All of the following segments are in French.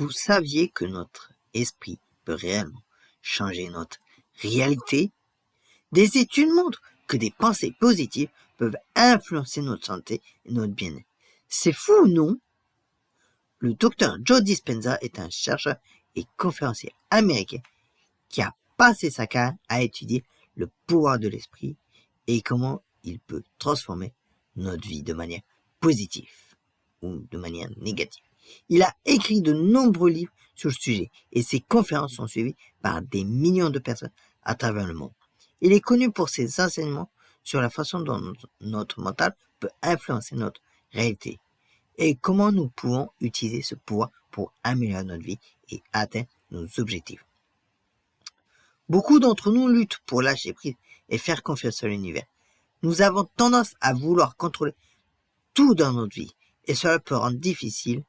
Vous saviez que notre esprit peut réellement changer notre réalité? Des études montrent que des pensées positives peuvent influencer notre santé et notre bien-être. C'est fou, non? Le docteur Joe Dispenza est un chercheur et conférencier américain qui a passé sa carrière à étudier le pouvoir de l'esprit et comment il peut transformer notre vie de manière positive ou de manière négative. Il a écrit de nombreux livres sur le sujet et ses conférences sont suivies par des millions de personnes à travers le monde. Il est connu pour ses enseignements sur la façon dont notre mental peut influencer notre réalité et comment nous pouvons utiliser ce pouvoir pour améliorer notre vie et atteindre nos objectifs. Beaucoup d'entre nous luttent pour lâcher prise et faire confiance à l'univers. Nous avons tendance à vouloir contrôler tout dans notre vie et cela peut rendre difficile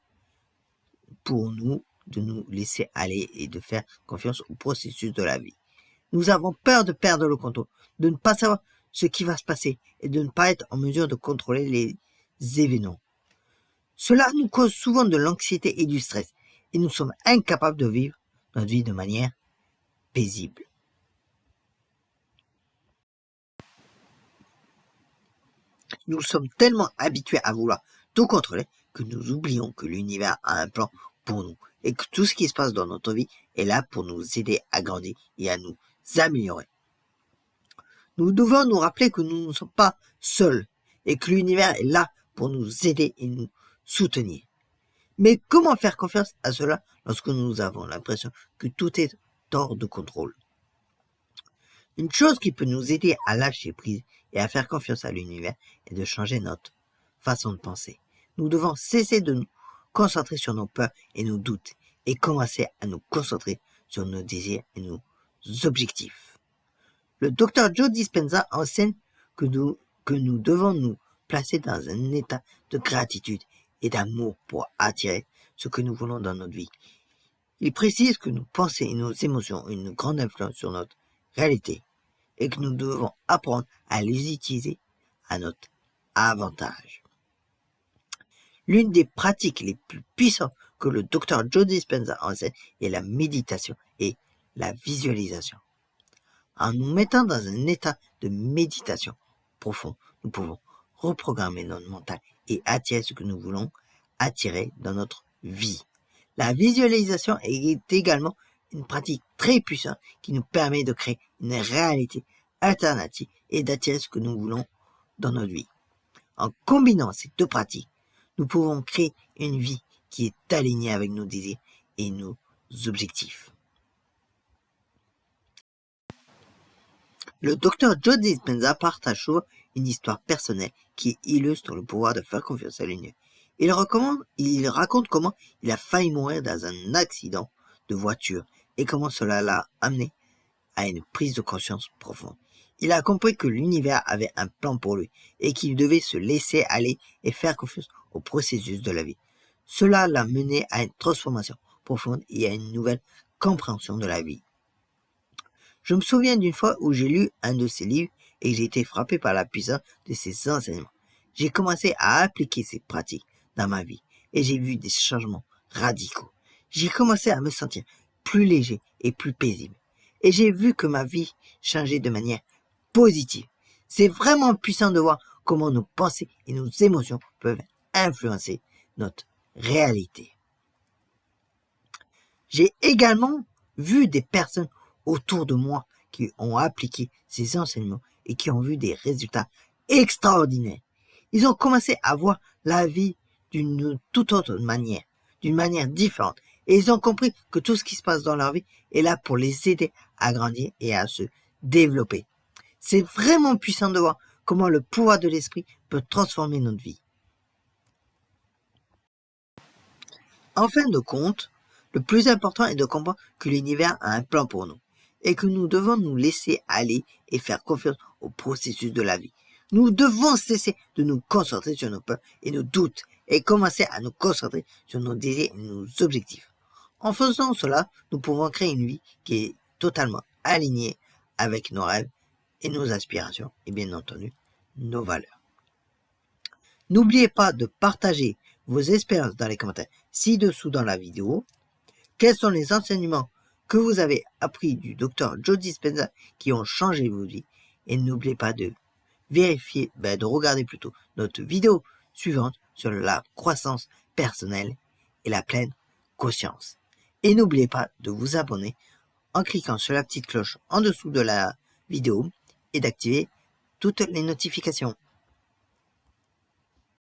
pour nous de nous laisser aller et de faire confiance au processus de la vie. Nous avons peur de perdre le contrôle, de ne pas savoir ce qui va se passer et de ne pas être en mesure de contrôler les événements. Cela nous cause souvent de l'anxiété et du stress et nous sommes incapables de vivre notre vie de manière paisible. Nous sommes tellement habitués à vouloir tout contrôler que nous oublions que l'univers a un plan pour nous et que tout ce qui se passe dans notre vie est là pour nous aider à grandir et à nous améliorer. Nous devons nous rappeler que nous ne sommes pas seuls et que l'univers est là pour nous aider et nous soutenir. Mais comment faire confiance à cela lorsque nous avons l'impression que tout est hors de contrôle? Une chose qui peut nous aider à lâcher prise et à faire confiance à l'univers est de changer notre façon de penser. Nous devons cesser de nous concentrer sur nos peurs et nos doutes et commencer à nous concentrer sur nos désirs et nos objectifs. Le docteur Joe Dispenza enseigne que nous devons nous placer dans un état de gratitude et d'amour pour attirer ce que nous voulons dans notre vie. Il précise que nos pensées et nos émotions ont une grande influence sur notre réalité et que nous devons apprendre à les utiliser à notre avantage. L'une des pratiques les plus puissantes que le docteur Joe Dispenza enseigne est la méditation et la visualisation. En nous mettant dans un état de méditation profond, nous pouvons reprogrammer notre mental et attirer ce que nous voulons attirer dans notre vie. La visualisation est également une pratique très puissante qui nous permet de créer une réalité alternative et d'attirer ce que nous voulons dans notre vie. En combinant ces deux pratiques, nous pouvons créer une vie qui est alignée avec nos désirs et nos objectifs. Le docteur Joe Dispenza partage souvent une histoire personnelle qui illustre le pouvoir de faire confiance à l'univers. Il raconte comment il a failli mourir dans un accident de voiture et comment cela l'a amené à une prise de conscience profonde. Il a compris que l'univers avait un plan pour lui et qu'il devait se laisser aller et faire confiance au processus de la vie. Cela l'a mené à une transformation profonde et à une nouvelle compréhension de la vie. Je me souviens d'une fois où j'ai lu un de ses livres et j'ai été frappé par la puissance de ses enseignements. J'ai commencé à appliquer ces pratiques dans ma vie et j'ai vu des changements radicaux. J'ai commencé à me sentir plus léger et plus paisible. Et j'ai vu que ma vie changeait de manière positive. C'est vraiment puissant de voir comment nos pensées et nos émotions peuvent influencer notre réalité. J'ai également vu des personnes autour de moi qui ont appliqué ces enseignements et qui ont vu des résultats extraordinaires. Ils ont commencé à voir la vie d'une toute autre manière, d'une manière différente. Et ils ont compris que tout ce qui se passe dans leur vie est là pour les aider à grandir et à se développer. C'est vraiment puissant de voir comment le pouvoir de l'esprit peut transformer notre vie. En fin de compte, le plus important est de comprendre que l'univers a un plan pour nous et que nous devons nous laisser aller et faire confiance au processus de la vie. Nous devons cesser de nous concentrer sur nos peurs et nos doutes et commencer à nous concentrer sur nos désirs et nos objectifs. En faisant cela, nous pouvons créer une vie qui est totalement alignée avec nos rêves et nos aspirations et bien entendu nos valeurs. N'oubliez pas de partager vos expériences dans les commentaires ci-dessous dans la vidéo Quels sont les enseignements que vous avez appris du docteur Joe Dispenza qui ont changé vos vies? Et n'oubliez pas de vérifier, de regarder plutôt notre vidéo suivante sur la croissance personnelle et la pleine conscience. Et n'oubliez pas de vous abonner en cliquant sur la petite cloche en dessous de la vidéo et d'activer toutes les notifications.